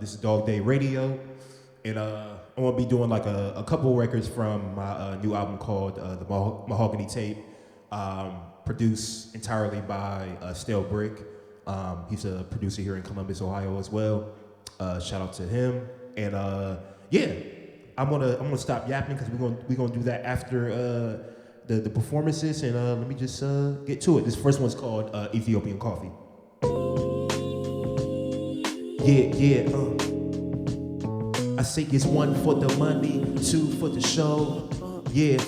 This is Dog Day Radio, and I'm gonna be doing like a couple records from my new album called The Mahogany Tape, produced entirely by Stale Brick. He's a producer here in Columbus, Ohio as well. Shout out to him. And yeah, I'm gonna stop yapping because we're gonna do that after the performances. And let me just get to it. This first one's called Ethiopian Coffee. Yeah. I say it's 1 for the money, 2 for the show. Yeah.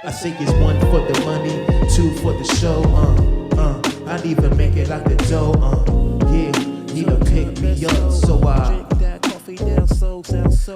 I say it's 1 for the money, 2 for the show. I'd even make it like the dough. Yeah, need to pick me up, so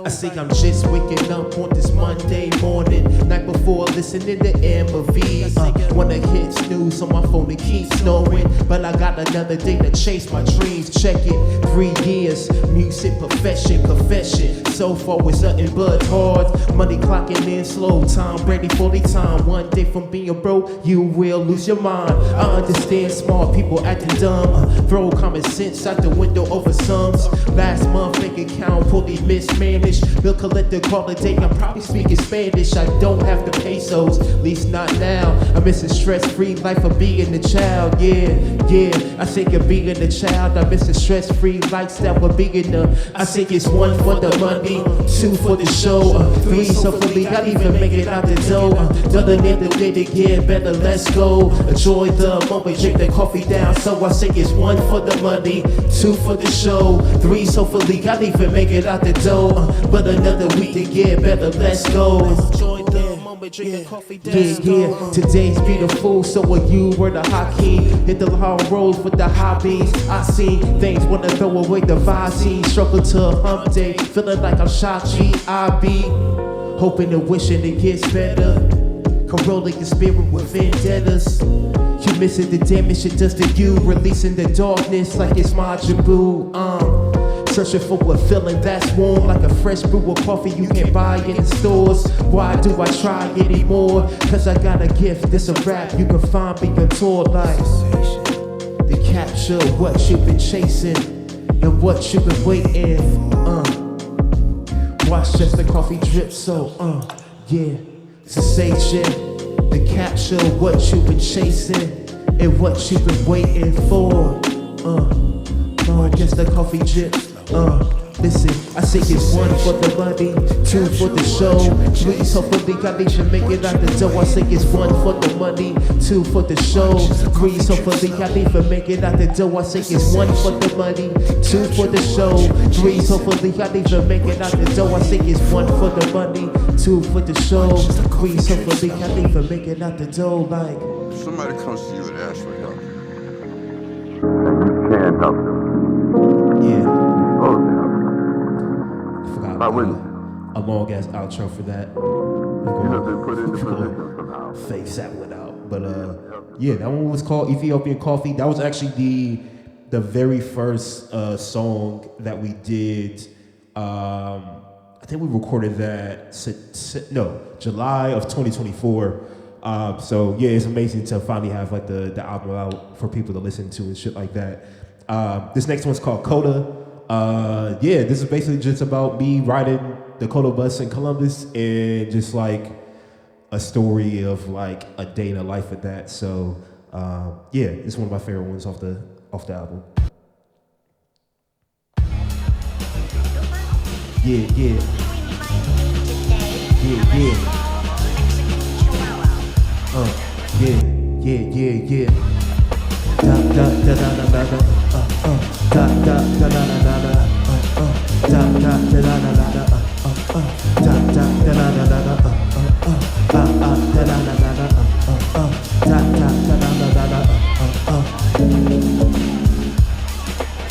I say I'm just waking up on this Monday morning, night before listening to Amber V. Wanna hit snooze on my phone and keep snowing, but I got another day to chase my dreams. Check it, 3 years, music profession, confession. So far it's nothing but hard. Money clocking in slow, time ready for the time. One day from being broke, you will lose your mind. I understand smart people acting dumb. Throw common sense out the window over sums. Last month bank account fully mismanaged. Bill collector call a day, I'm probably speaking Spanish. I don't have the pesos, at least not now. I miss a stress-free life of being a child. Yeah. I say of being a child. I miss a stress-free lifestyle of being a. I say it's 1 for the money, 2 for the show, 3 so hopefully I even make it out the dough. Another name the way to get better, let's go. Enjoy the moment, drink the coffee down. So I say it's 1 for the money, 2 for the show, 3 so hopefully I even make it out the dough. But another week to get better, let's go. Enjoy the moment, drink the coffee down. Yeah. Today's beautiful, so are you, we're the hockey. Hit the hard road with the hobbies. I see things, wanna throw away the Vizine. Struggle to hump day, feeling like I'm Shachi. I be hoping and wishing it gets better. Corrolling your spirit with vendettas. You missing the damage it does to you. Releasing the darkness like it's Majibu. Searching for a feeling that's warm, like a fresh brew of coffee you can't buy in the stores. Why do I try anymore? Cause I got a gift, this a rap you can find me on tour like to capture what you've been chasing and what you've been waiting. Watch just the coffee drip, so yeah, sensation to capture what you've been chasing and what you've been waiting for. Just the coffee drip. Listen, I say it's 1 for the money, 2 for the show, 3 so hopefully I need to make it out the dough. I say it's 1 for the money, 2 for the show, 3 so hopefully I need to make it out the dough. I say it's 1 for the money, 2 for the show, 3 so hopefully I need to make it out the dough. I say it's 1 for the money, 2 for the show, 3 so hopefully I need to make it out the dough. Like somebody comes to you and asks for help, and you can't help them. Yeah. Oh, Forgot a long ass outro for that. you have been put in the position somehow. Face that one out. But yeah, that one was called Ethiopian Coffee. That was actually the very first song that we did. I think we recorded that July of 2024. So yeah, it's amazing to finally have like the album out for people to listen to and shit like that. This next one's called COTA. Yeah, this is basically just about me riding the COTA bus in Columbus and just like a story of like a day in the life of that. So yeah, it's one of my favorite ones off the album. Yeah. Yeah. Da da da da da da da da da da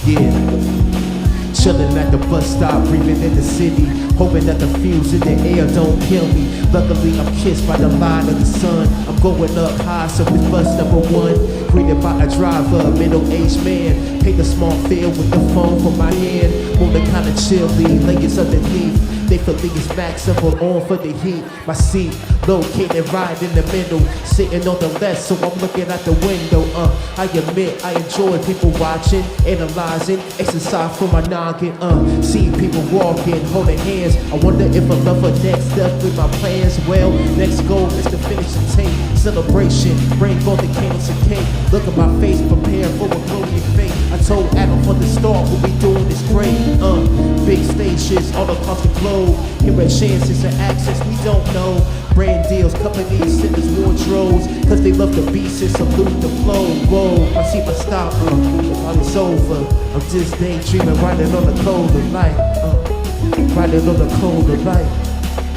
yeah. Chilling at the bus stop, breathing in the city, hoping that the fumes in the air don't kill me. Luckily, I'm kissed by the light of the sun. I'm going up high, so it's bus number 1. Greeted by a driver, middle-aged man. Paint a small field with the phone for my hand. Moving kinda chilly, layers underneath. Thankfully it's maximum on for the heat. My seat Located right in the middle, sitting on the left, so I'm looking out the window. I admit I enjoy people watching, analyzing, exercise for my noggin. See people walking, holding hands. I wonder if I'm up for next step with my plans. Well, next goal is to finish the tape. Celebration, bring all the candles and cake. Look at my face, prepare for a glorious fate. I told Adam from the start what we doing is great. Big stages all across the globe. Here at chances and access we don't know. Brand deals, companies, send us wardrobes, cause they love the beats and salute the flow. Whoa, I see my stop, while it's over. I'm just daydreaming, riding on the colder light. Riding on the colder light.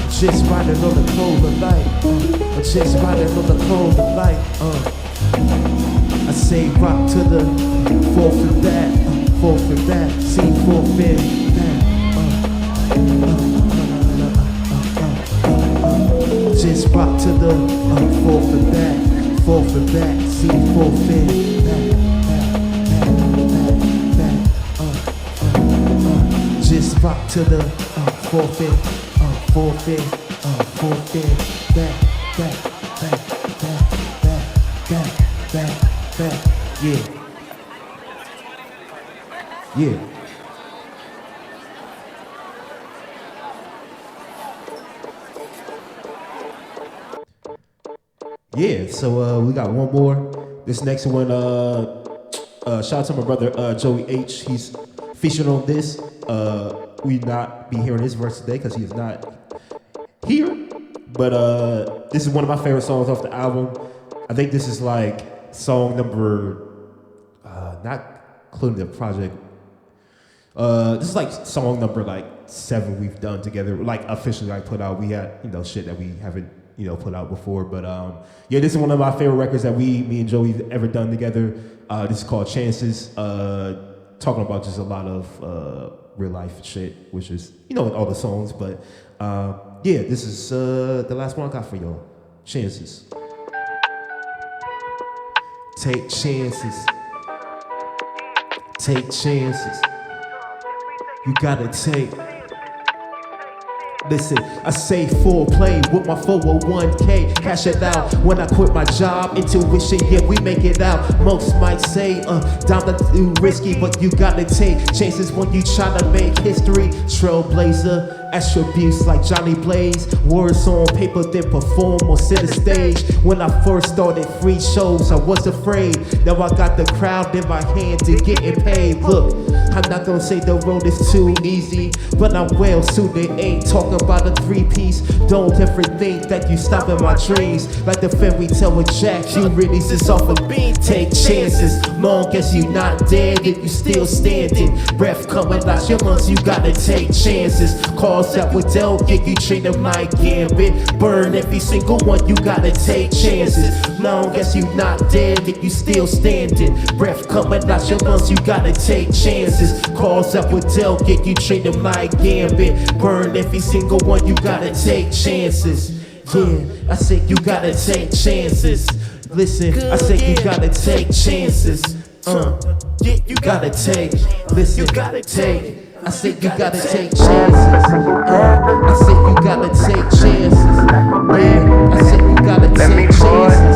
Just riding on the colder light. I'm just riding on the colder light. I say rock to the fourth and that, fourth and that, see fourth and that. Just rock to the fourth and back, see fourth and back. Just rock to the fourth and back, yeah. Yeah. Yeah, so we got one more. This next one, shout out to my brother Joey H. He's featured on this. We not be hearing his verse today because he is not here. But this is one of my favorite songs off the album. I think this is like song number, not including the project. This is like song number like 7 we've done together, like officially like put out. We had shit that we haven't put out before, but yeah, this is one of my favorite records that me and Joey ever done together. This is called Chances. Talking about just a lot of real life shit, which is in all the songs, but yeah, this is the last one I got for y'all. Chances. Take chances. Take chances. You gotta take. Listen, I say full play with my 401k. Cash it out when I quit my job. Intuition, yeah, we make it out. Most might say, down the too risky, but you gotta take chances when you try to make history. Trailblazer, attributes like Johnny Blaze. Words on paper, then perform or center stage. When I first started free shows, I was afraid. Now I got the crowd in my hand to getting paid. Look, I'm not gonna say the road is too easy, but I'm well suited. Ain't talking about a 3-piece. Don't ever think that you stopping my dreams. Like the fairy tale with Jack, you releases off a beat. Take chances, long as you not dead, if you still standing. Breath coming out your lungs, you gotta take chances. Calls that would dealt, yeah, you treat them like gambit. Burn every single one, you gotta take chances. Long as you not dead, if you still standing. Breath coming out your lungs, you gotta take chances. Calls that would dealt, yeah, you treat them like gambit. Burn every single one, you gotta take chances. Yeah, I said you gotta take chances. Listen, I said you gotta take chances. Yeah, you gotta take. Listen, you gotta take. I said you gotta take chances. I said you gotta take chances. Yeah, I said you gotta take chances.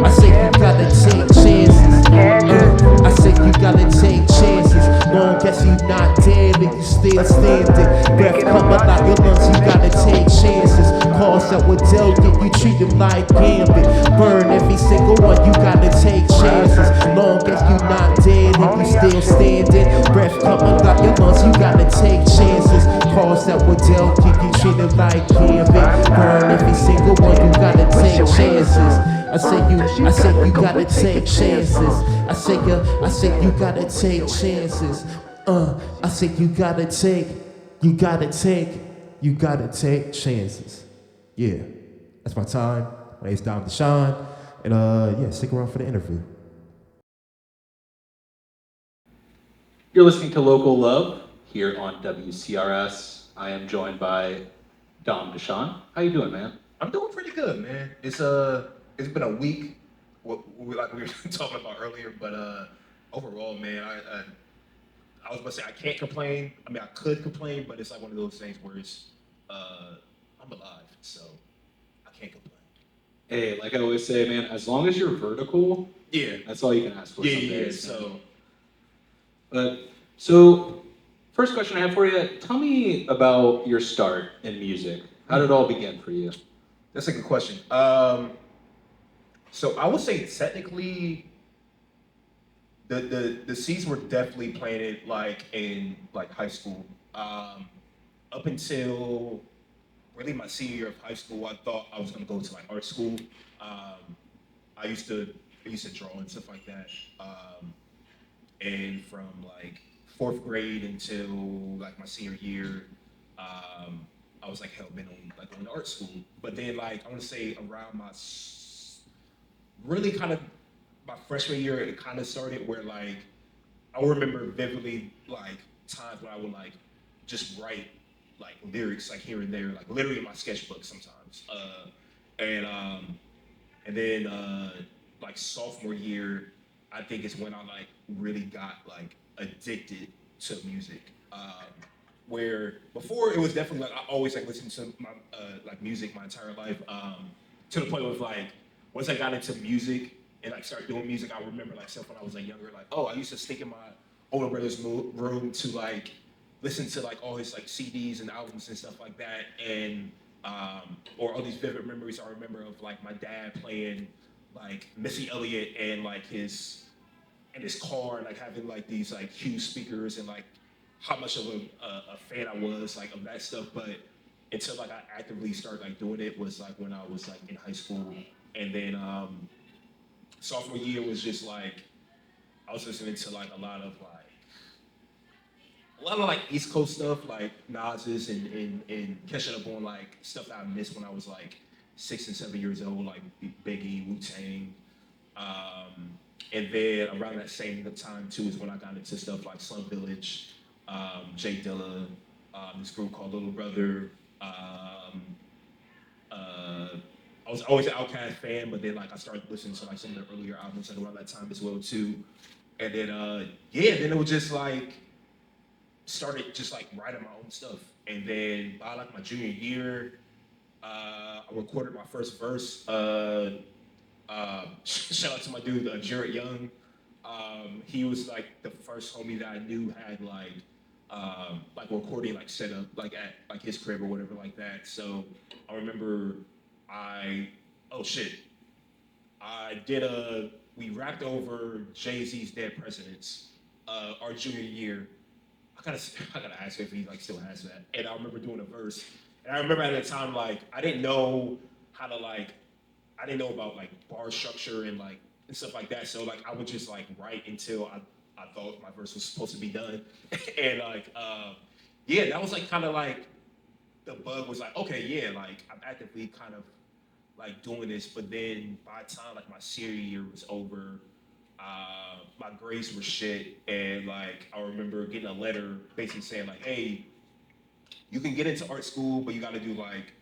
I said you gotta take chances. I said you gotta take chances. Long as you not dead and you still standing. Breath coming out your lungs, you gotta take chances. Calls that would tell you, you treat them like gambit. Burn every single one, you gotta take chances. Long as you not dead and you still standing. Breath coming out your lungs, you gotta take chances. Calls that would tell you, you treat them like gambit. Burn every single one, you gotta take chances. I say you gotta take chances. I say you gotta take chances. I say you gotta take chances. Yeah, that's my time. My name's Deshawn, and yeah, stick around for the interview. You're listening to Local Love here on WCRS. I am joined by Deshawn. How you doing, man? I'm doing pretty good, man. It's been a week, like we were talking about earlier, but overall, man, I was gonna say I can't complain. I mean, I could complain, but it's like one of those things where it's I'm alive, so Hey, like I always say, man, as long as you're vertical, Yeah. that's all you can ask for. Yeah, some yeah. days, man. So So, first question I have for you: tell me about your start in music. How did it all begin for you? that's a good question. So I would say technically the seeds were definitely planted like in like high school. Up until really my senior year of high school, I thought I was gonna go to like art school. Um, I used to draw and stuff like that. And from like fourth grade until like my senior year, I was like hell bent on like going to art school. But then like I want to say around really kind of my freshman year, it kind of started where like I remember vividly like times when I would like just write like lyrics like here and there, like literally in my sketchbook sometimes. And then like sophomore year, I think is when I like really got like addicted to music. Where before it was definitely like I always like listened to my like music my entire life. To the point where like once I got into music and like started doing music, I remember like stuff when I was like younger, like oh I used to sneak in my older brother's room to like listen to like all his like CDs and albums and stuff like that, and or all these vivid memories I remember of like my dad playing like Missy Elliott and like his car, and like having like these like huge speakers, and like how much of a fan I was like of that stuff. But until like I actively started like doing it was like when I was like in high school, and then sophomore year was just like I was listening to like a lot of like East Coast stuff, like Nas's and catching up on like stuff that I missed when I was like 6 and 7 years old, like Biggie, Wu Tang. And then around that same time too is when I got into stuff like Slum Village, Jay Dilla, this group called Little Brother. I was always an Outkast fan, but then like I started listening to like some of the earlier albums like around that time as well too. And then then it was just like started just like writing my own stuff. And then by like my junior year, I recorded my first verse. Shout out to my dude, Jared Young. He was like the first homie that I knew had like recording like set up like at like his crib or whatever like that. So I remember oh shit, we rapped over Jay-Z's Dead Presidents our junior year. I gotta ask if he like still has that. And I remember doing a verse. And I remember at the time like I didn't know how to like I didn't know about like bar structure and like and stuff like that. So like I would just like write until I thought my verse was supposed to be done. And like yeah, that was like kind of like the bug was like, okay, yeah, like I'm actively kind of like doing this, but then by the time like my senior year was over, my grades were shit, and like I remember getting a letter basically saying like, hey, you can get into art school, but you got to do like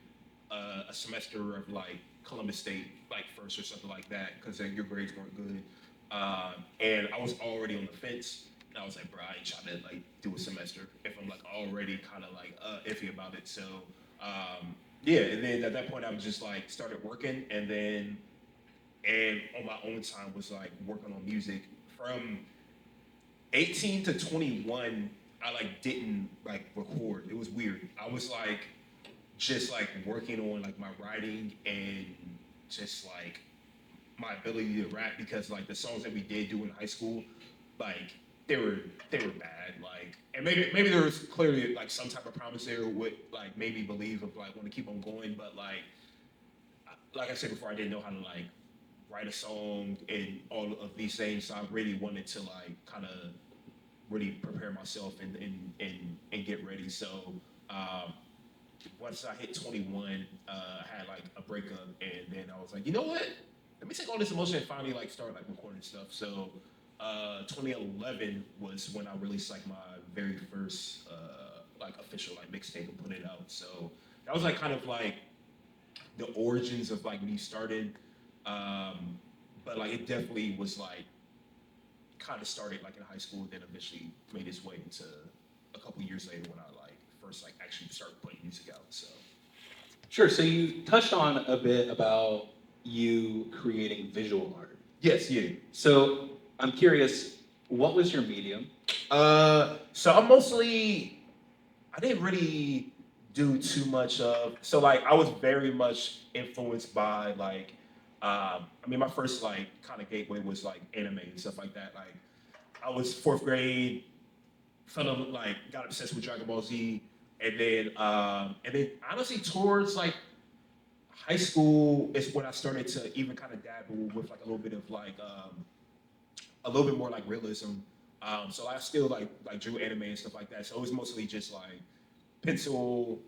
a semester of like Columbus State like first or something like that because your grades weren't good. And I was already on the fence. And I was like, bro, I ain't trying to like do a semester if I'm like already kind of like iffy about it. So yeah, and then at that point I was just like started working, and on my own time was like working on music from 18 to 21. I like didn't like record. It was weird. I was like just like working on like my writing and just like my ability to rap, because like the songs that we did do in high school, like they were bad. Like, and maybe there was clearly like some type of promise there would like made me believe of like want to keep on going, but like I said before, I didn't know how to like write a song and all of these things. So I really wanted to like kind of really prepare myself and get ready. So once I hit 21, I had like a breakup, and then I was like, you know what? Let me take all this emotion and finally like start like recording stuff. So 2011 was when I released like my very first like official like mixtape and put it out. So that was like kind of like the origins of like me starting. But like it definitely was like kind of started like in high school, then eventually made its way into a couple years later when I like first like actually started putting music out. So Sure. So you touched on a bit about you creating visual art. Yes, yeah. So I'm curious, what was your medium? So I'm mostly, I didn't really do too much of. So like, I was very much influenced by like, I mean, my first like kind of gateway was like anime and stuff like that. Like, I was fourth grade, fell in, like got obsessed with Dragon Ball Z, and then honestly towards like high school is when I started to even kind of dabble with like a little bit of like a little bit more like realism. So I still like drew anime and stuff like that. So it was mostly just like pencil,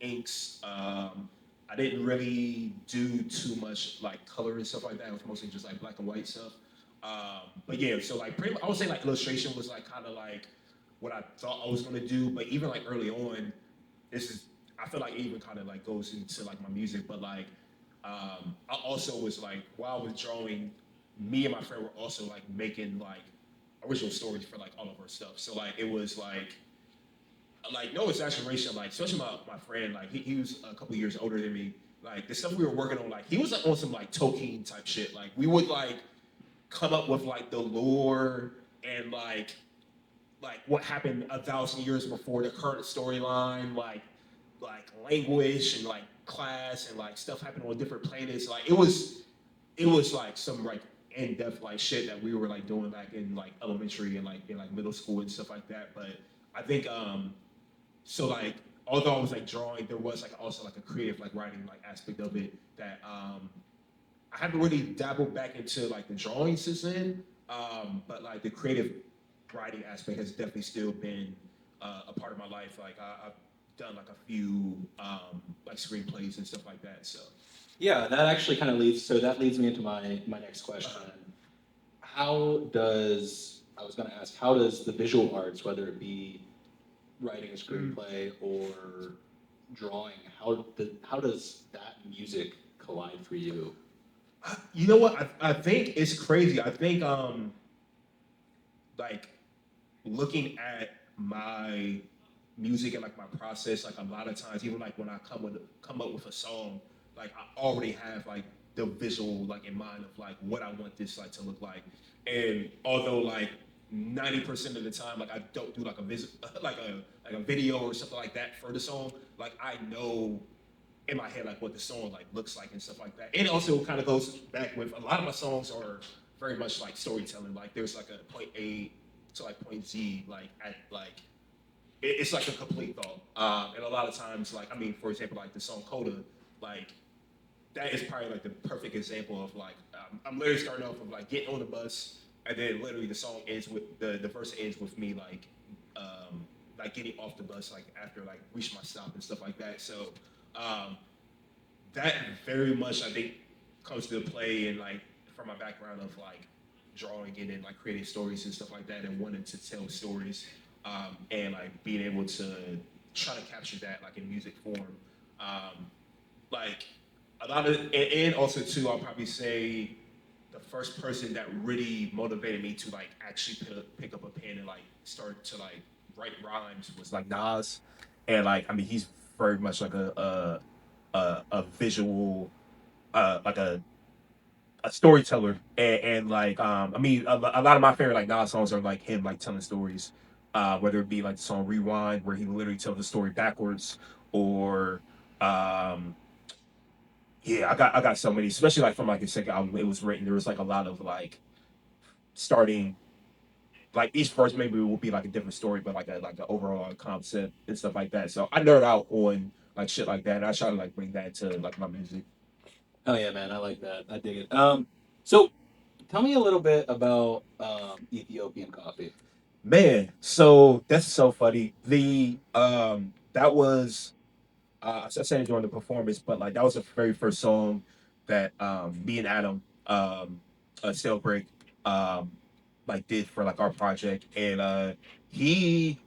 inks. I didn't really do too much like color and stuff like that. It was mostly just like black and white stuff. But yeah, so like pretty much, I would say like illustration was like kind of like what I thought I was gonna do. But even like early on, this is I feel like it even kind of like goes into like my music. But like I also was like while I was drawing, me and my friend were also like making like original stories for like all of our stuff. So like it was like no exaggeration, like especially my friend, like he was a couple years older than me. Like the stuff we were working on, like he was like on some like Tolkien type shit. Like we would like come up with like the lore and like what happened 1,000 years before the current storyline, like language and like class and like stuff happening on different planets. Like it was like some like in-depth like shit that we were like doing back in like elementary and like in like middle school and stuff like that. But I think so like although I was like drawing, there was like also like a creative like writing like aspect of it that I haven't really dabbled back into like the drawing since then. But like the creative writing aspect has definitely still been a part of my life. Like I've done like a few like screenplays and stuff like that. So Yeah, that actually kind of that leads me into my next question. How does, I was going to ask, how does the visual arts, whether it be writing a screenplay or drawing, how does that music collide for you? you know what? I think it's crazy. I think like looking at my music and like my process, like a lot of times, even like when I come up with a song, like I already have like the visual like in mind of like what I want this like to look like. And although like 90% of the time, like I don't do like a visit like a video or something like that for the song, like I know in my head like what the song like looks like and stuff like that. And it also kind of goes back with a lot of my songs are very much like storytelling. Like there's like a point A to like point Z, like at like it's like a complete thought. And a lot of times, like I mean, for example, like the song "COTA," like that is probably like the perfect example of like I'm literally starting off of like getting on the bus, and then literally the song ends with the verse ends with me like getting off the bus like after like reach my stop and stuff like that. So um, that very much I think comes to play and like from my background of like drawing and then like creating stories and stuff like that and wanting to tell stories and like being able to try to capture that like in music form. Like a lot of and also too I'll probably say the first person that really motivated me to like actually pick up a pen and like start to like write rhymes was like Nas, and like I mean he's very much like a visual like a storyteller and like I mean a lot of my favorite like Nas songs are like him like telling stories, whether it be like the song Rewind where he literally tells the story backwards or um yeah I got so many especially like from like his second album it was written there was like a lot of like starting like each verse maybe will be like a different story but like an overall concept and stuff like that so I nerd out on like shit like that and I try to like bring that to like my music. Oh yeah, man, I like that. I dig it. So tell me a little bit about Ethiopian coffee. Man, so that's so funny. The that was I said it during the performance, but like that was the very first song that me and Adam Sailbreak um like did for like our project. And he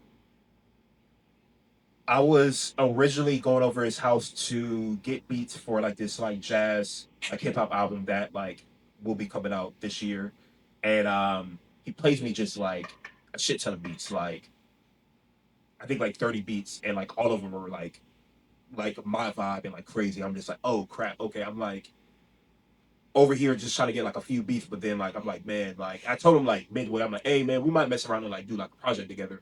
I was originally going over his house to get beats for like this like jazz like hip hop album that like will be coming out this year. And he plays me just like a shit ton of beats, like I think like 30 beats, and like all of them were like like my vibe and like crazy. I'm just like, oh crap, okay. I'm like over here just trying to get like a few beats, but then like I'm like, man, like I told him like midway, I'm like, hey man, we might mess around and like do like a project together.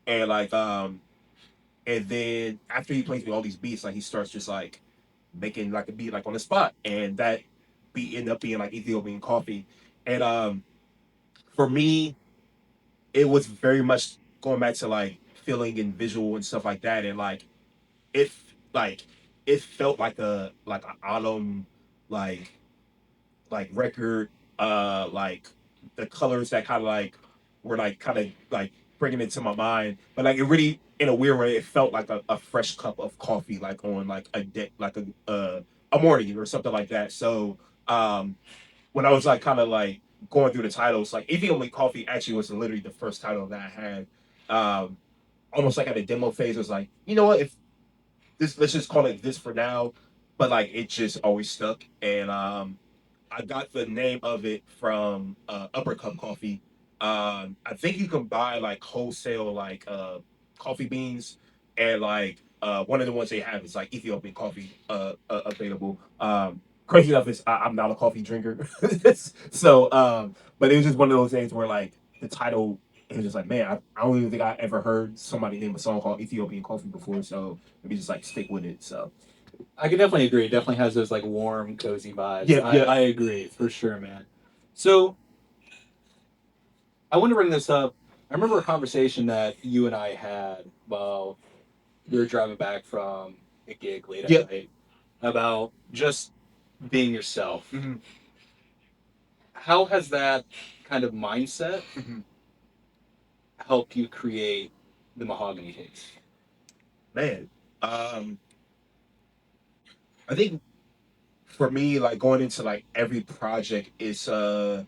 And like and then after he plays me all these beats, like he starts just like making like a beat like on the spot. And that beat ended up being like Ethiopian Coffee. And for me, it was very much going back to like feeling and visual and stuff like that. And if like it felt like an autumn like record, like the colors that kind of like were like kind of like bringing it to my mind, but like it really in a weird way it felt like a fresh cup of coffee like on like a day like a morning or something like that. So when I was like kind of like going through the titles, like Ethiopian Coffee actually was literally the first title that I had. Um, Almost like at a demo phase, it was like, you know what, if this let's just call it this for now, but like it just always stuck. And I got the name of it from Upper Cup Coffee. I think you can buy like wholesale like coffee beans, and like one of the ones they have is like Ethiopian coffee available. Crazy enough is I'm not a coffee drinker, so but it was just one of those things where like the title. It was just like, man, I don't even think I ever heard somebody name a song called Ethiopian Coffee before, so maybe just like stick with it. So I can definitely agree. It definitely has those like warm, cozy vibes. yeah, yeah. I agree for sure, man. So I want to bring this up. I remember a conversation that you and I had while we were driving back from a gig late at Yeah. night about just being yourself. Mhm. How has that kind of mindset Mhm. helped you create the mahogany taste? Man, um, I think for me, like going into like every project is I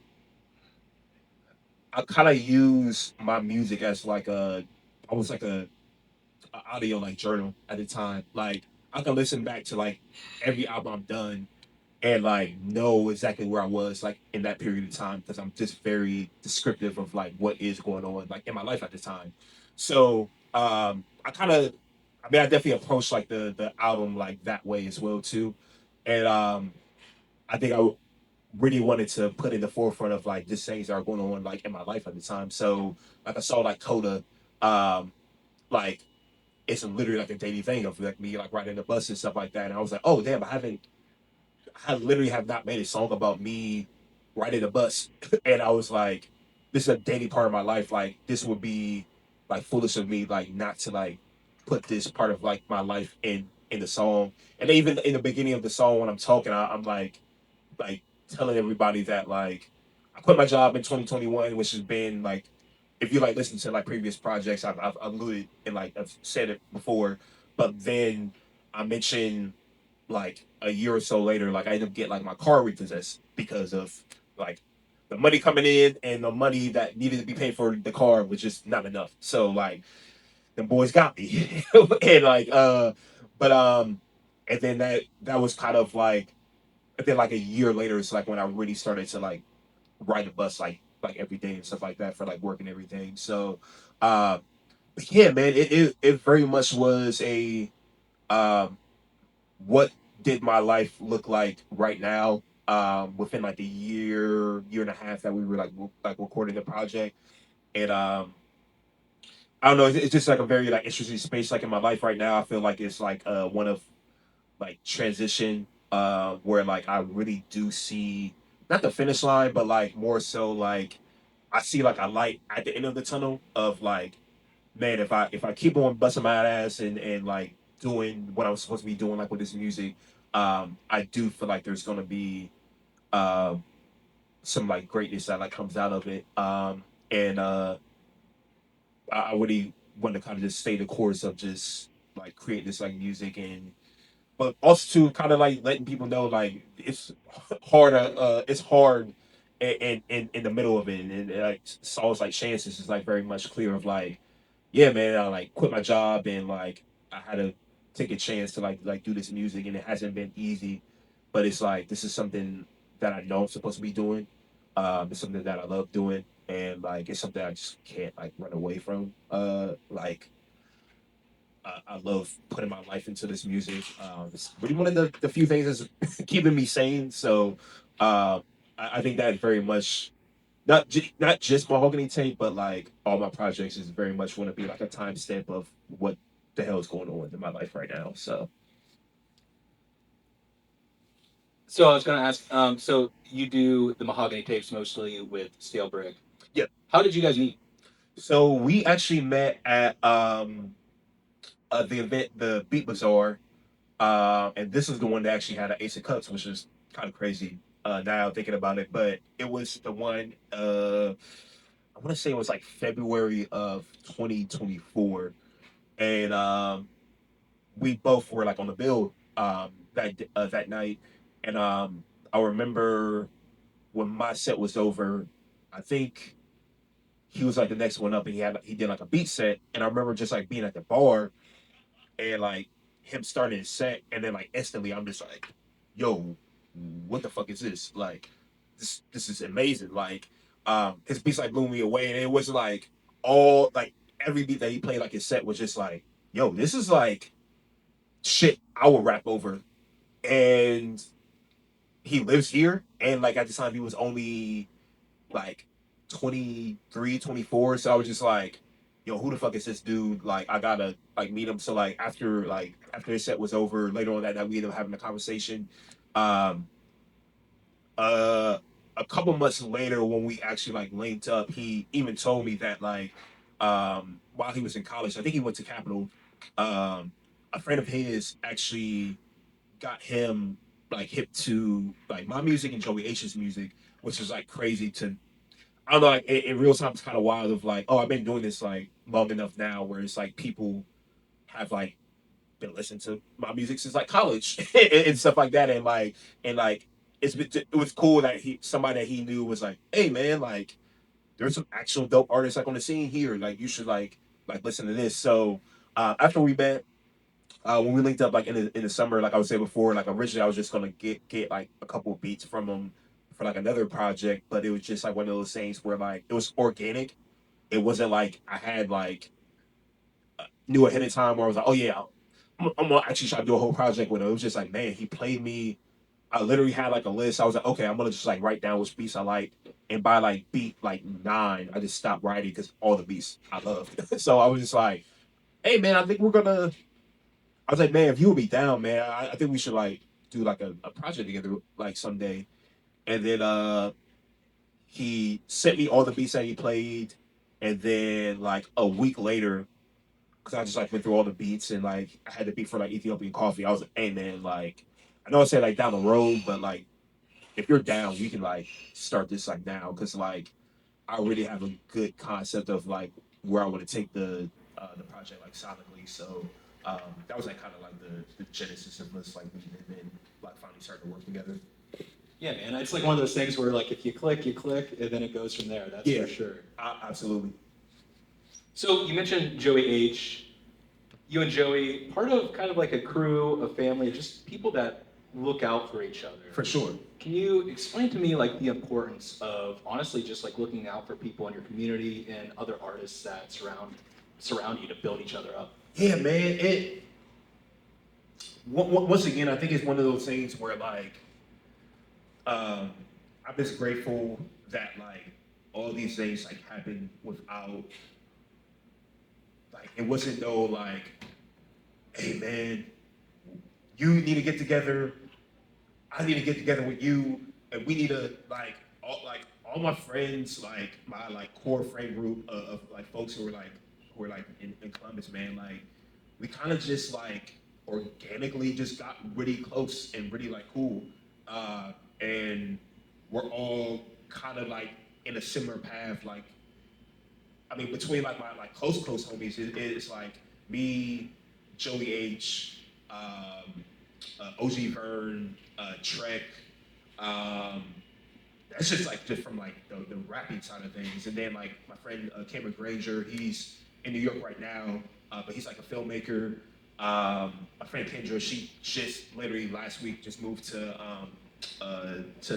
kind of use my music as like almost like a audio like journal at the time. Like I can listen back to like every album I've done and like know exactly where I was like in that period of time because I'm just very descriptive of like what is going on like in my life at the time. So I kind of I mean I definitely approach like the album like that way as well too. And I think really wanted to put in the forefront of like just things that are going on like in my life at the time. So like I saw like COTA, um, like it's literally like a daily thing of like me like riding the bus and stuff like that. And I was like, oh damn, I literally have not made a song about me riding the bus. And I was like, this is a daily part of my life. Like this would be like foolish of me like not to like put this part of like my life in the song. And even in the beginning of the song when I'm talking, I'm like telling everybody that like I quit my job in 2021, which has been like if you like listen to like previous projects, I've alluded and like I've said it before, but then I mentioned like a year or so later, like I ended up getting like my car repossessed because of like the money coming in and the money that needed to be paid for the car was just not enough. So like the boys got me, and like but and then that was kind of like and then like a year later, it's like when I really started to like ride the bus like every day and stuff like that for like work and everything. So but yeah, man, it very much was a um what did my life look like right now within like the year and a half that we were like recording the project. And I don't know, it's just like a very like interesting space like in my life right now. I feel like it's like one of like transition where like I really do see not the finish line but like more so like I see like a light at the end of the tunnel of like man if I keep on busting my ass and like doing what I was supposed to be doing like with this music I do feel like there's gonna be uh some like greatness that like comes out of it and I really want to kind of just stay the course of just like create this like music and but also to kind of like letting people know like it's hard in the middle of it and like Saul's like chances is like very much clear of like yeah man I like quit my job and like I had to take a chance to like do this music and it hasn't been easy but it's like this is something that I know I'm supposed to be doing it's something that I love doing and like it's something I just can't like run away from like I love putting my life into this music. It's really one of the few things that's keeping me sane. So I think that very much not just mahogany tape, but like all my projects is very much want to be like a timestamp of what the hell is going on in my life right now. So So I was going to ask, so you do the mahogany tapes mostly with Stale Brick. yeah. How did you guys meet? So we actually met at the event, the Beat Bazaar, and this is the one that actually had an Ace of Cups, which is kind of crazy now thinking about it. But it was the one I want to say it was like February of 2024, and we both were like on the bill that night, and I remember when my set was over, I think he was like the next one up, and he did like a beat set, and I remember just like being at the bar and like him starting his set, and then like instantly I'm just like, yo, what the fuck is this? Like, this is amazing. Like, his beats like blew me away, and it was like all like every beat that he played, like his set was just like, yo, this is like shit I would rap over. And he lives here, and like at the time he was only like 23, 24. So I was just like, yo, who the fuck is this dude? Like, I gotta like meet him. So after his set was over, later on that night we ended up having a conversation. Um uh a couple months later when we actually like linked up, he even told me that like while he was in college, I think he went to Capital, a friend of his actually got him like hip to like my music and Joey H's music, which is like crazy to I don't know, like in real time, it's kind of wild. Of like, oh, I've been doing this like long enough now, where it's like people have like been listening to my music since like college and stuff like that, and like it was cool that somebody that he knew was like, hey man, like there's some actual dope artists like on the scene here, like you should like listen to this. So after we met, when we linked up like in the summer, like I was saying before, like originally I was just gonna get like a couple of beats from him for like another project, but it was just like one of those things where like it was organic. It wasn't like I had like knew ahead of time where I was like, oh yeah, I'm gonna actually try to do a whole project with him. It was just like, man, he played me. I literally had like a list. I was like, okay, I'm gonna just like write down which beats I like, and by like beat like 9, I just stopped writing because all the beats I loved. So I was just like, hey man, I think we're gonna I was like, man, if you would be down, man, I think we should like do like a project together like someday. And then he sent me all the beats that he played, and then like a week later, because I just like went through all the beats and like I had the beat for like Ethiopian Coffee. I was like, hey man, like I know I said like down the road, but like if you're down, we can like start this like now, because like I already have a good concept of like where I want to take the project like sonically. So that was like kind of like the genesis of us like meeting and then like finally starting to work together. Yeah, man, it's like one of those things where like if you click, and then it goes from there. That's Yeah, for sure. absolutely. So you mentioned Joey H. You and Joey, part of kind of like a crew, a family, just people that look out for each other. For sure. Can you explain to me like the importance of honestly just like looking out for people in your community and other artists that surround you to build each other up? Yeah, man. Once again, I think it's one of those things where like I'm just grateful that like all these things like happened without like it wasn't no like, hey man, you need to get together, I need to get together with you, and we need to like all my friends, like my like core friend group of like folks who are like in Columbus, man, like we kind of just like organically just got really close and really like cool. And we're all kind of like in a similar path. Like, I mean, between like my like close homies, it's like me, Joey H, OG Vern, Trek. Um, that's just from like the rapping side of things. And then like my friend Cameron Granger, he's in New York right now, but he's like a filmmaker. My friend Kendra, she just literally last week just moved to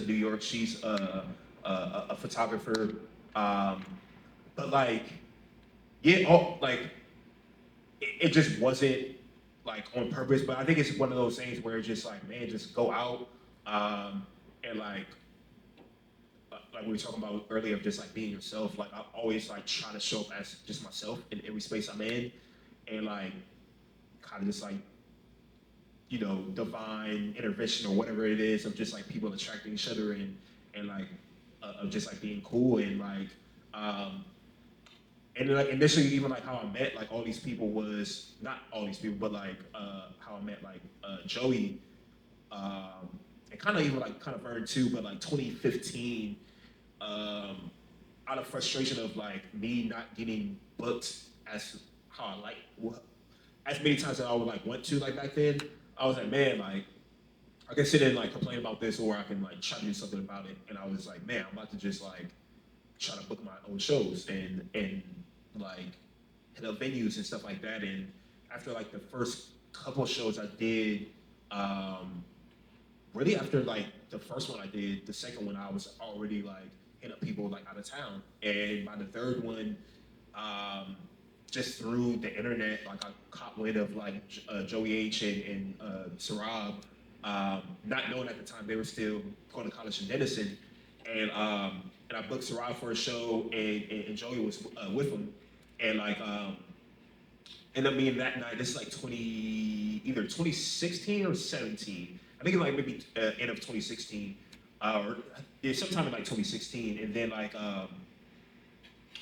New York. She's a photographer. But like, yeah, all, like it just wasn't like on purpose. But I think it's one of those things where it's just like, man, just go out and like we were talking about earlier, of just like being yourself. Like I always like try to show up as just myself in every space I'm in, and like kind of just like divine intervention or whatever it is of just like people attracting each other and like of just like being cool and like and then, like initially even like how I met like all these people was not all these people but like how I met like Joey and kind of even like kind of Vern too, but like 2015 out of frustration of like me not getting booked as how I like as many times that I would like want to like back then. I was like, man, like I can sit and like complain about this, or I can like try to do something about it. And I was like, man, I'm about to just like try to book my own shows and like hit up venues and stuff like that. And after like the first couple shows I did, really after like the first one I did, the second one I was already like hitting up people like out of town. And by the third one, just through the internet, like I caught wind of like Joey H and Sarab, not knowing at the time they were still going to college in Denison, and I booked Sarab for a show, and Joey was with him, and like ended up being that night. This is like either 2016 or 17. I think it's like maybe end of 2016, or sometime in like 2016, and then like.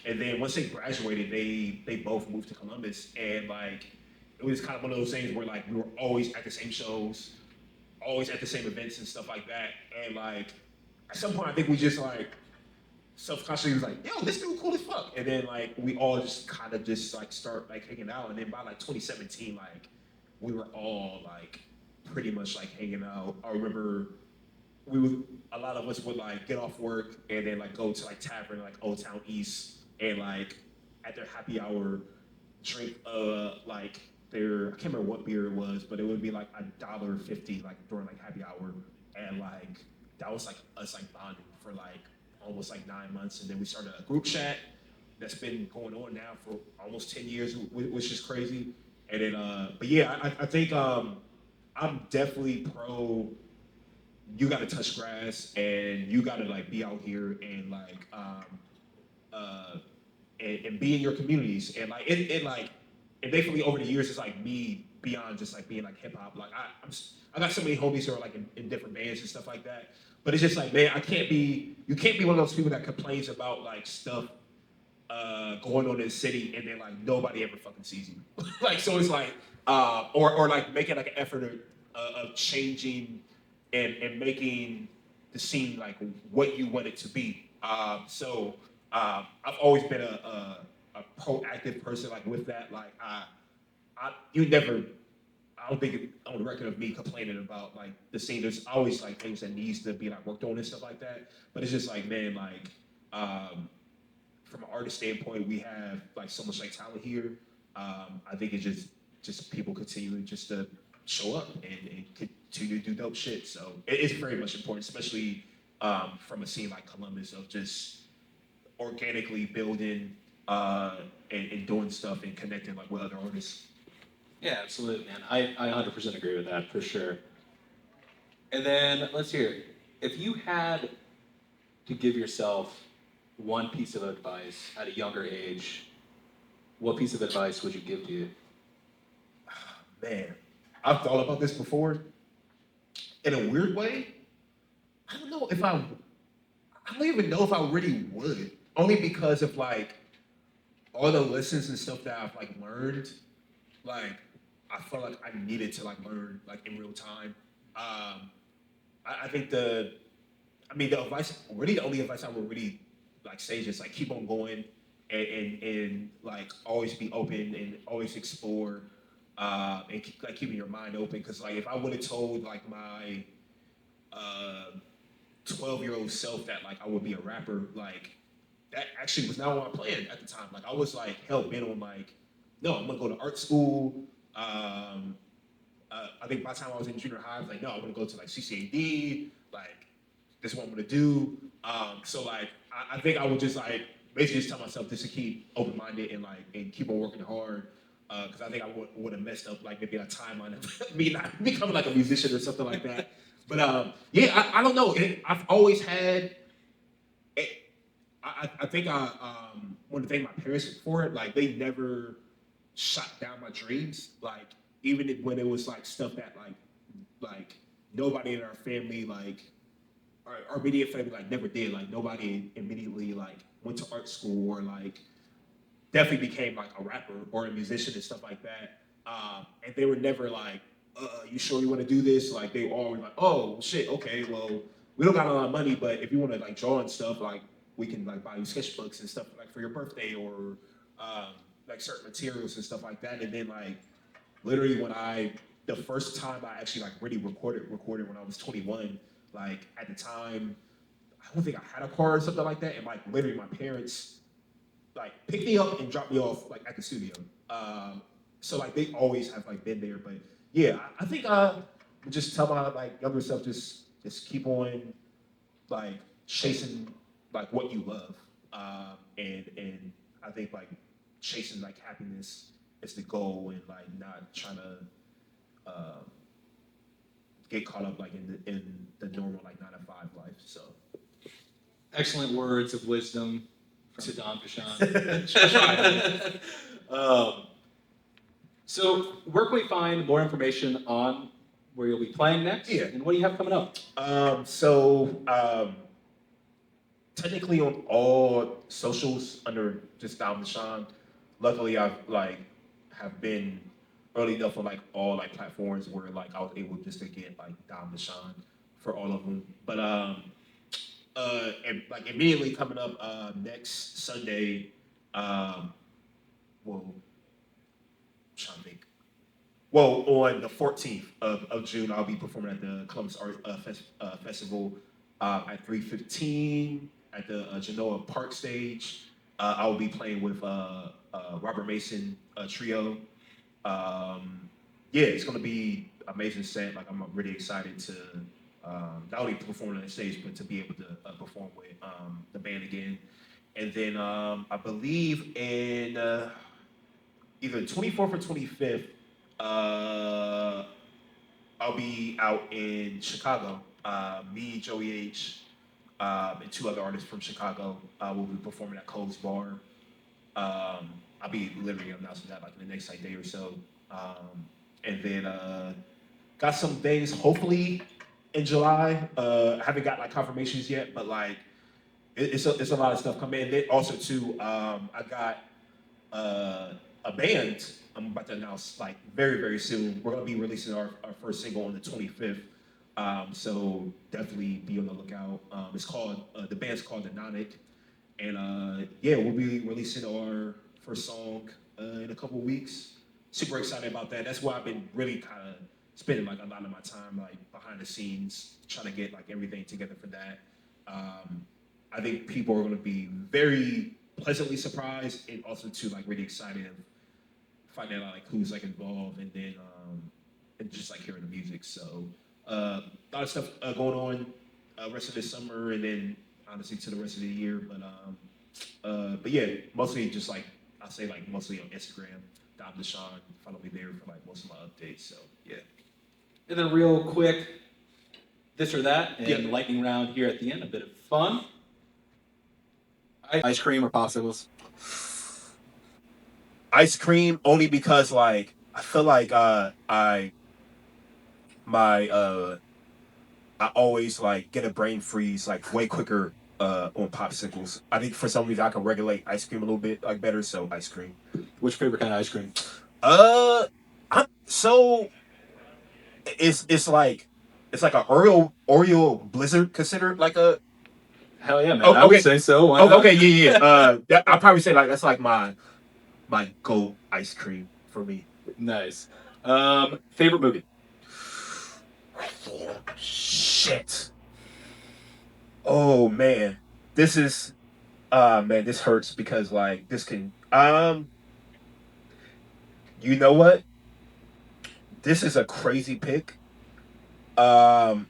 And then once they graduated, they both moved to Columbus, and like it was kind of one of those things where like we were always at the same shows, always at the same events and stuff like that. And like at some point, I think we just like self-consciously was like, yo, this dude cool as fuck. And then like we all just kind of just like start like hanging out. And then by like 2017, like we were all like pretty much like hanging out. I remember a lot of us would like get off work and then like go to like tavern like Old Town East. And like at their happy hour, drink like I can't remember what beer it was, but it would be like $1.50 like during like happy hour, and like that was like us like bonding for like almost like 9 months, and then we started a group chat that's been going on now for almost 10 years, which is crazy. And then but yeah, I think I'm definitely pro. You got to touch grass, and you got to like be out here and like. And be in your communities, and like it like and definitely over the years it's like me beyond just like being like hip hop. Like I got so many homies who are like in different bands and stuff like that. But it's just like, man, you can't be one of those people that complains about like stuff going on in the city and then like nobody ever fucking sees you. Like so it's like or like making like an effort of changing and making the scene like what you want it to be. I've always been a proactive person, like with that. Like I don't think on the record of me complaining about like the scene. There's always like things that needs to be like worked on and stuff like that. But it's just like, man, like from an artist standpoint, we have like so much like talent here. I think it's just people continuing just to show up and continue to do dope shit. So it's very much important, especially from a scene like Columbus of just organically building and doing stuff and connecting like with other artists. Yeah, absolutely, man. I 100% agree with that for sure. And then let's hear, if you had to give yourself one piece of advice at a younger age, what piece of advice would you give to you? Man, I've thought about this before. In a weird way, I don't even know if I really would. Only because of like all the lessons and stuff that I've like learned, like I felt like I needed to like learn like in real time. I think the advice, really the only advice I would really like say is just like keep on going and like always be open and always explore and keeping your mind open. Because like if I would have told like my 12-year-old self that like I would be a rapper, like that actually was not what I planned at the time. Like I was like hell bent on like, no, I'm gonna go to art school. I think by the time I was in junior high, I was like, no, I'm gonna go to like CCAD. Like this is what I'm gonna do. So like I think I would just like basically just tell myself just to keep open minded and like and keep on working hard. because I think I would have messed up like maybe a timeline of me not becoming like a musician or something like that. But yeah, I don't know. I've always had. I think want to thank my parents for it. Like they never shot down my dreams. Like even when it was like stuff that like nobody in our family like our immediate family like never did. Like nobody immediately like went to art school or like definitely became like a rapper or a musician and stuff like that. And they were never like, you sure you want to do this? Like they were always like, oh shit, okay, well, we don't got a lot of money, but if you want to like draw and stuff, like we can like buy you sketchbooks and stuff like for your birthday or like certain materials and stuff like that. And then like literally the first time I actually like really recorded when I was 21, like at the time, I don't think I had a car or something like that. And like literally my parents like picked me up and dropped me off like at the studio. So like they always have like been there. But yeah, I think I would just tell my like younger self just keep on like chasing like what you love. And I think like chasing like happiness is the goal and like not trying to get caught up like in the normal like 9-to-5 life. So Excellent words of wisdom from Don Deshawn. So where can we find more information on where you'll be playing next? Yeah. And what do you have coming up? Technically on all socials under just Don Deshawn. Luckily I've like have been early enough on like all like platforms where like I was able just to get like Don Deshawn for all of them. But and like immediately coming up next Sunday, well, I'm trying to think. Well, on the 14th of June, I'll be performing at the Columbus Art Festival at 3:15 at the Genoa Park stage. I will be playing with Robert Mason trio. Yeah, it's gonna be amazing set. Like I'm really excited to not only perform on the stage, but to be able to perform with the band again. And then I believe in either 24th or 25th, I'll be out in Chicago. Me, Joey H, and 2 other artists from Chicago will be performing at Cole's Bar. I'll be literally announcing that like in the next like day or so. And then got some things hopefully in July. I haven't got like confirmations yet, but like it's a lot of stuff coming in. Then also too, I got a band I'm about to announce like very, very soon. We're gonna be releasing our first single on the 25th. So definitely be on the lookout. It's called the band's called The Nonic. And yeah, we'll be releasing our first song in a couple weeks. Super excited about that. That's why I've been really kind of spending like a lot of my time like behind the scenes, trying to get like everything together for that. I think people are going to be very pleasantly surprised and also too like really excited of finding out like who's like involved and then and just like hearing the music. So a lot of stuff going on rest of this summer and then honestly to the rest of the year. But yeah, mostly just like I'll say like mostly on Instagram. Don Deshawn, follow me there for like most of my updates. So yeah. And then real quick, this or that, and Yeah. lightning round here at the end, a bit of fun. Ice cream or popsicles? Ice cream only because like I feel like I always like get a brain freeze like way quicker on popsicles. I think for some reason I can regulate ice cream a little bit like better, so ice cream. Which favorite kind of ice cream? It's like a Oreo Blizzard considered like a Hell yeah, man. Oh, I would okay. say so. Why oh, not? okay yeah I'll probably say like that's like my go ice cream for me. Nice. Favorite movie? Shit. Oh man, this is man, this hurts because like this can you know what? This is a crazy pick. So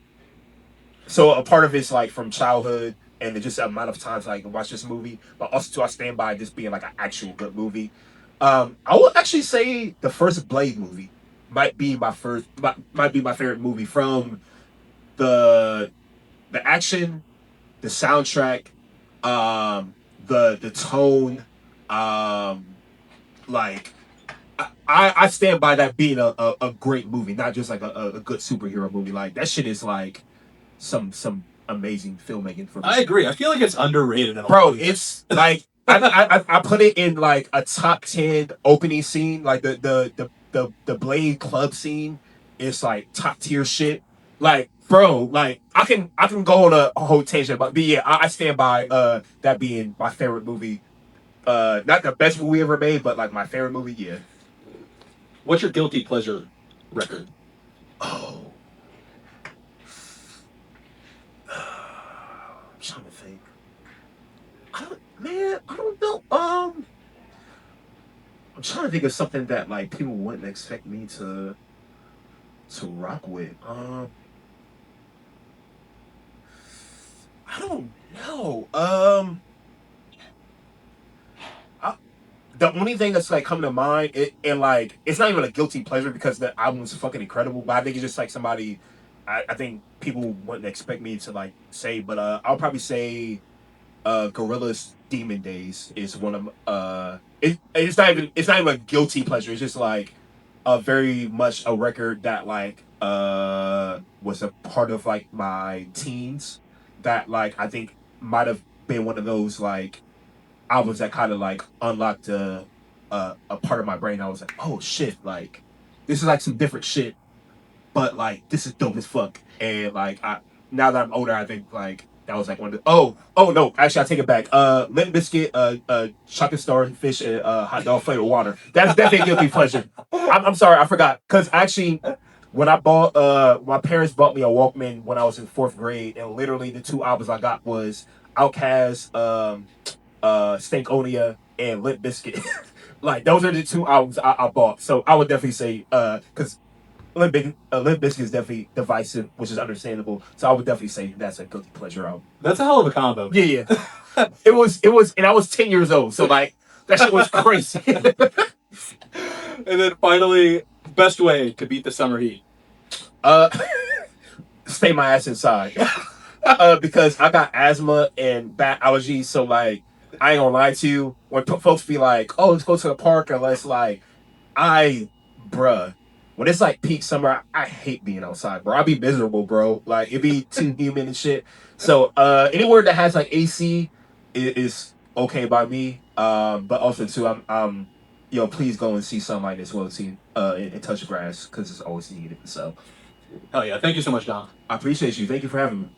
a part of it's like from childhood and just the amount of times like I watch this movie, but also too I stand by this being like an actual good movie. I would actually say the first Blade movie might be might be my favorite movie from the the action, the soundtrack, the tone, um, like I stand by that being a great movie, not just like a good superhero movie. Like that shit is like some amazing filmmaking for me. I agree. I feel like it's underrated. In a lot Bro, of ways. it's like I put it in like a top 10 opening scene. Like the Blade Club scene is like top tier shit. Like, bro, like I can go on a whole tangent, but yeah, I stand by that being my favorite movie. Not the best movie ever made, but like my favorite movie, yeah. What's your guilty pleasure record? Oh. I'm trying to think. I don't know. I'm trying to think of something that like people wouldn't expect me to rock with. I don't know. The only thing that's like coming to mind, and like it's not even a guilty pleasure because the album was fucking incredible. But I think it's just like somebody, I think people wouldn't expect me to like say. But I'll probably say Gorilla's Demon Days is one of it's not even a guilty pleasure. It's just like a very much a record that like was a part of like my teens that like I think might have been one of those like albums that kind of like unlocked a part of my brain. I was like, oh shit, like this is like some different shit, but like this is dope as fuck. And like I now that I'm older, I think like that was like one of the oh no, actually I take it back. Limp Biscuit, chocolate starfish, and hot dog flavored water. That's definitely a guilty pleasure. I'm sorry, I forgot because actually when I bought my parents bought me a Walkman when I was in 4th grade, and literally the two albums I got was Outkast, Stankonia, and Limp Biscuit. Like those are the two albums I bought. So I would definitely say because Limp Bizkit is definitely divisive, which is understandable. So I would definitely say that's a guilty pleasure album. That's a hell of a combo. Yeah. It was, and I was 10 years old. So like that shit was crazy. And then finally, best way to beat the summer heat. Stay my ass inside. Because I got asthma and bad allergies. So like I ain't gonna lie to you. When folks be like, "Oh, let's go to the park," or let's like, bruh, when it's like peak summer, I hate being outside, bro. I be miserable, bro. Like it be too humid and shit. So anywhere that has like AC is okay by me. But also too, I'm please go and see sunlight as well as see and touch grass because it's always needed. So Hell yeah. Thank you so much, Don. I appreciate you. Thank you for having me.